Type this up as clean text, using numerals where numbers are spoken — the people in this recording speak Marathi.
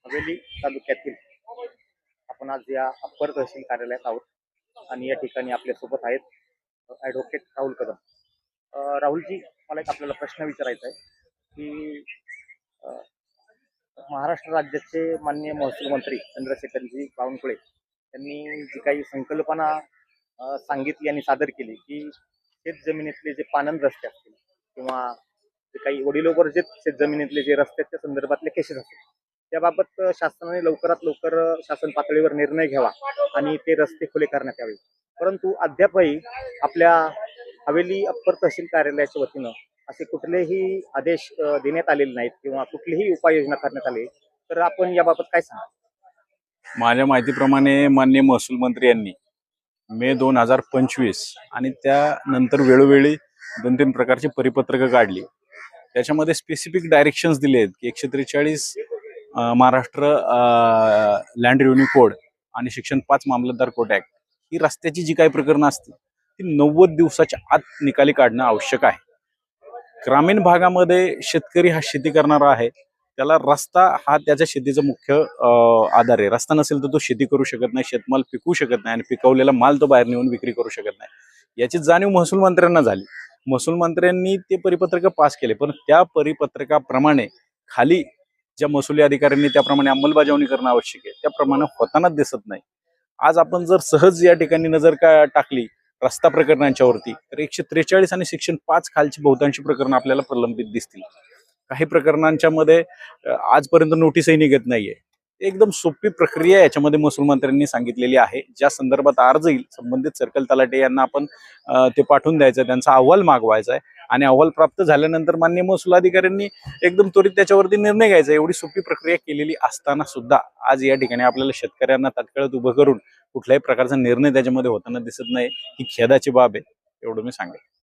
हवेली तालुक्यातील आपण आज या अप्पर तहसील कार्यालयात आहोत आणि या ठिकाणी आपल्यासोबत आहेत ॲडव्होकेट राहुल कदम. राहुलजी, मला एक आपल्याला प्रश्न विचारायचा आहे की अ, महाराष्ट्र राज्याचे माननीय महसूल मंत्री चंद्रशेखरजी बावनकुळे यांनी जी काही संकल्पना सांगितली आणि सादर केली की शेत जमिनीतले जे पाणंद रस्ते असतील किंवा जे काही वडिलोपर्जित शेत जमिनीतले जे रस्त्याच्या संदर्भातले केसेस असतील त्याबाबत शासनाने लवकरात लवकर शासन पातळीवर निर्णय घ्यावा आणि ते रस्ते खुले करण्यात यावे. परंतु अद्यापही आपल्या हवेली अप्पर तहसील कार्यालयाच्या वतीनं असे कुठलेही आदेश देण्यात आलेले नाहीत किंवा कुठलीही उपाययोजना करण्यात आली. तर आपण याबाबत काय सांगा? माझ्या माहितीप्रमाणे माननीय महसूल मंत्री यांनी मे 2025 आणि त्यानंतर वेळोवेळी 2-3 प्रकारची परिपत्रकं काढली. त्याच्यामध्ये स्पेसिफिक डायरेक्शन्स दिले आहेत की 143 महाराष्ट्र लँड रेव्हेन्यू कोड आणि सेक्शन 5 मामलतदार कोर्ट ऍक्ट ही रस्त्याची जी काही प्रकरणं असतील ती 90 दिवसाच्या आत निकाली काढणं आवश्यक आहे. ग्रामीण भागामध्ये शेतकरी हा शेती करणारा आहे, त्याला रस्ता हा त्याच्या शेतीचा मुख्य आधार आहे. रस्ता नसेल तर तो शेती करू शकत नाही, शेतमाल पिकवू शकत नाही आणि पिकवलेला माल तो बाहेर नेऊन विक्री करू शकत नाही. याची जाणीव महसूल मंत्र्यांना झाली. महसूल मंत्र्यांनी ते परिपत्रक पास केले, पण त्या परिपत्रकाप्रमाणे खाली ज्या महसुली अधिकाऱ्यांनी त्याप्रमाणे अंमलबजावणी करणं आवश्यक आहे त्याप्रमाणे होतानाच दिसत नाही. आज आपण जर सहज या ठिकाणी नजर टाकली रस्ता प्रकरणांच्यावरती तर 143 आणि सेक्शन 5 खालची बहुतांशी प्रकरणं आपल्याला प्रलंबित दिसतील. काही प्रकरणांच्या मध्ये आजपर्यंत नोटीसही निघत नाहीये. एकदम सोपी प्रक्रिया याच्यामध्ये महसूल मंत्र्यांनी सांगितलेली आहे. ज्या संदर्भात अर्ज येईल संबंधित सर्कल तलाठी यांना आपण ते पाठवून द्यायचं, त्यांचा अहवाल मागवायचा आहे आणि अहवाल प्राप्त झाल्यानंतर माननीय महसूल अधिकाऱ्यांनी एकदम त्वरित त्याच्यावरती निर्णय घ्यायचा. एवढी सोपी प्रक्रिया केलेली असताना सुद्धा आज या ठिकाणी आपल्याला शेतकऱ्यांना तात्काळात उभं करून कुठल्याही प्रकारचा निर्णय त्याच्यामध्ये होताना दिसत नाही. ही खेदाची बाब आहे, एवढं मी सांगेन.